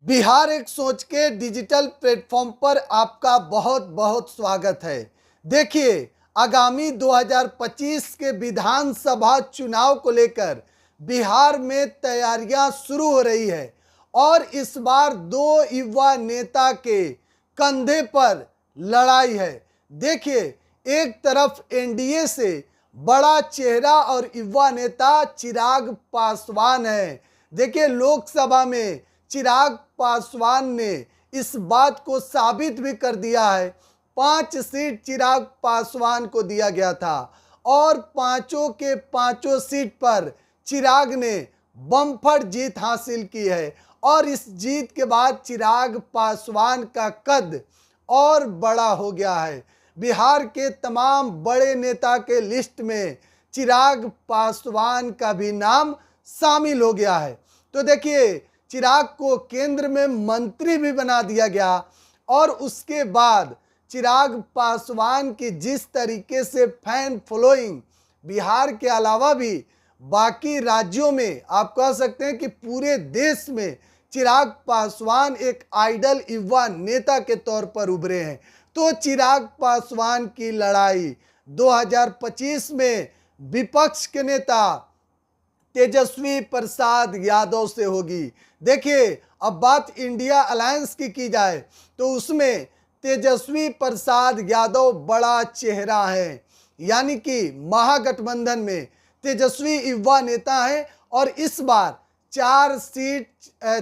बिहार एक सोच के डिजिटल प्लेटफॉर्म पर आपका बहुत बहुत स्वागत है। देखिए, आगामी 2025 के विधानसभा चुनाव को लेकर बिहार में तैयारियां शुरू हो रही है और इस बार दो युवा नेता के कंधे पर लड़ाई है। देखिए, एक तरफ एनडीए से बड़ा चेहरा और युवा नेता चिराग पासवान है। देखिए, लोकसभा में चिराग पासवान ने इस बात को साबित भी कर दिया है। 5 सीट चिराग पासवान को दिया गया था और पांचों के पांचों सीट पर चिराग ने बम्पर जीत हासिल की है और इस जीत के बाद चिराग पासवान का कद और बड़ा हो गया है। बिहार के तमाम बड़े नेता के लिस्ट में चिराग पासवान का भी नाम शामिल हो गया है। तो देखिए, चिराग को केंद्र में मंत्री भी बना दिया गया और उसके बाद चिराग पासवान की जिस तरीके से फैन फॉलोइंग बिहार के अलावा भी बाकी राज्यों में, आप कह सकते हैं कि पूरे देश में चिराग पासवान एक आइडल युवा नेता के तौर पर उभरे हैं। तो चिराग पासवान की लड़ाई 2025 में विपक्ष के नेता तेजस्वी प्रसाद यादव से होगी। देखिए, अब बात इंडिया अलायंस की जाए तो उसमें तेजस्वी प्रसाद यादव बड़ा चेहरा है, यानी कि महागठबंधन में तेजस्वी युवा नेता है और इस बार 4 सीट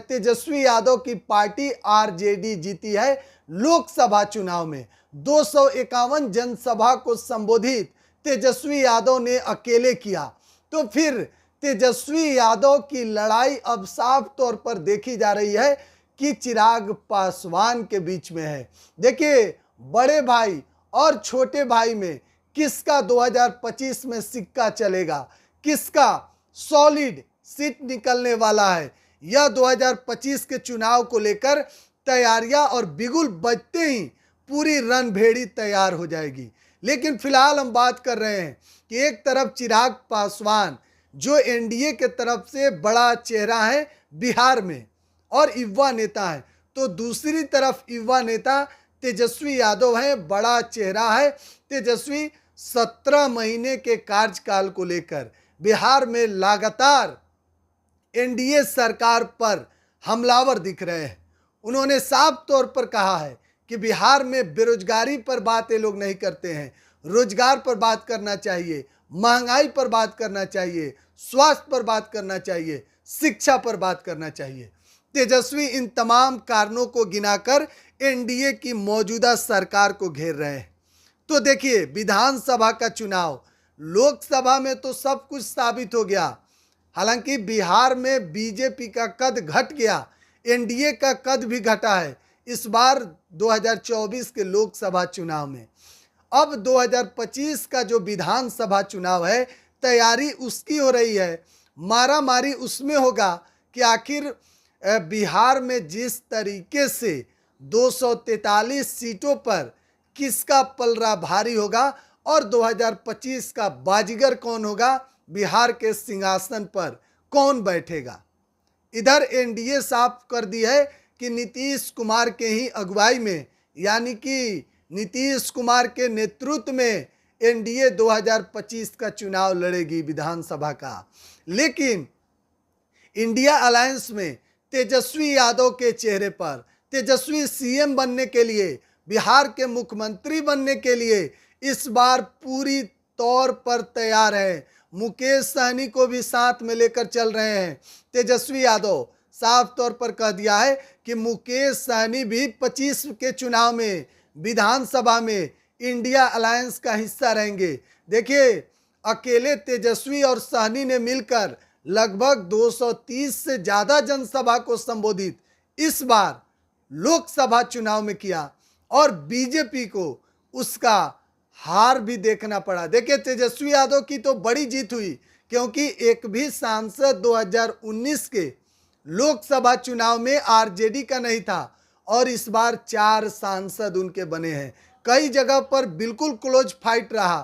तेजस्वी यादव की पार्टी आरजेडी जीती है। लोकसभा चुनाव में 251 जनसभा को संबोधित तेजस्वी यादव ने अकेले किया। तो फिर तेजस्वी यादव की लड़ाई अब साफ तौर पर देखी जा रही है कि चिराग पासवान के बीच में है। देखिए, बड़े भाई और छोटे भाई में किसका 2025 में सिक्का चलेगा, किसका सॉलिड सीट निकलने वाला है, यह 2025 के चुनाव को लेकर तैयारियां और बिगुल बजते ही पूरी रणभेड़ी तैयार हो जाएगी। लेकिन फिलहाल हम बात कर रहे हैं कि एक तरफ चिराग पासवान जो एनडीए के तरफ से बड़ा चेहरा है बिहार में और युवा नेता है, तो दूसरी तरफ युवा नेता तेजस्वी यादव है, बड़ा चेहरा है। तेजस्वी 17 महीने के कार्यकाल को लेकर बिहार में लगातार एनडीए सरकार पर हमलावर दिख रहे हैं। उन्होंने साफ तौर पर कहा है कि बिहार में बेरोजगारी पर बात ये लोग नहीं करते हैं, रोजगार पर बात करना चाहिए, महंगाई पर बात करना चाहिए, स्वास्थ्य पर बात करना चाहिए, शिक्षा पर बात करना चाहिए। तेजस्वी इन तमाम कारणों को गिनाकर एनडीए की मौजूदा सरकार को घेर रहे हैं। तो देखिए, विधानसभा का चुनाव, लोकसभा में तो सब कुछ साबित हो गया। हालांकि बिहार में बीजेपी का कद घट गया, एनडीए का कद भी घटा है इस बार 2024 के लोकसभा चुनाव में। अब 2025 का जो विधानसभा चुनाव है, तैयारी उसकी हो रही है। मारामारी उसमें होगा कि आखिर बिहार में जिस तरीके से 243 सीटों पर किसका पलड़ा भारी होगा और 2025 का बाजीगर कौन होगा, बिहार के सिंहासन पर कौन बैठेगा। इधर एनडीए साफ कर दी है कि नीतीश कुमार के ही अगुवाई में, यानी कि नीतीश कुमार के नेतृत्व में एनडीए 2025 का चुनाव लड़ेगी विधानसभा का। लेकिन इंडिया अलायंस में तेजस्वी यादव के चेहरे पर, तेजस्वी सीएम बनने के लिए, बिहार के मुख्यमंत्री बनने के लिए इस बार पूरी तौर पर तैयार है। मुकेश सहनी को भी साथ में लेकर चल रहे हैं। तेजस्वी यादव साफ तौर पर कह दिया है कि मुकेश सहनी भी 25 के चुनाव में विधानसभा में इंडिया अलायंस का हिस्सा रहेंगे। देखिए, अकेले तेजस्वी और सहनी ने मिलकर लगभग 230 से ज़्यादा जनसभा को संबोधित इस बार लोकसभा चुनाव में किया और बीजेपी को उसका हार भी देखना पड़ा। देखिए, तेजस्वी यादव की तो बड़ी जीत हुई क्योंकि एक भी सांसद 2019 के लोकसभा चुनाव में आरजेडी का नहीं था और इस बार 4 सांसद उनके बने हैं। कई जगह पर बिल्कुल क्लोज फाइट रहा,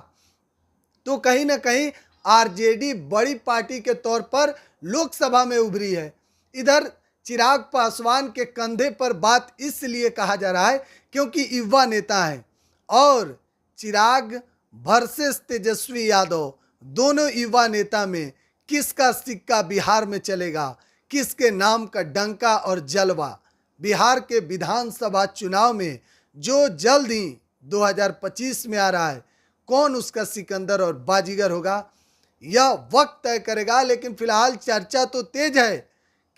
तो कहीं ना कहीं आरजेडी बड़ी पार्टी के तौर पर लोकसभा में उभरी है। इधर चिराग पासवान के कंधे पर बात इसलिए कहा जा रहा है क्योंकि युवा नेता है और चिराग वर्सेस तेजस्वी यादव, दोनों युवा नेता में किसका सिक्का बिहार में चलेगा, किसके नाम का डंका और जलवा बिहार के विधानसभा चुनाव में जो जल्द ही 2025 में आ रहा है, कौन उसका सिकंदर और बाजीगर होगा, यह वक्त तय करेगा। लेकिन फिलहाल चर्चा तो तेज है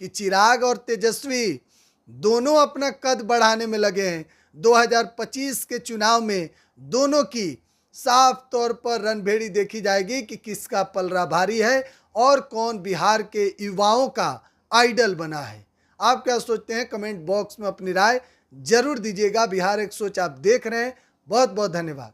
कि चिराग और तेजस्वी दोनों अपना कद बढ़ाने में लगे हैं। 2025 के चुनाव में दोनों की साफ तौर पर रणभेड़ी देखी जाएगी कि किसका पलड़ा भारी है और कौन बिहार के युवाओं का आइडल बना है। आप क्या सोचते हैं? कमेंट बॉक्स में अपनी राय जरूर दीजिएगा। बिहार एक सोच आप देख रहे हैं। बहुत बहुत धन्यवाद।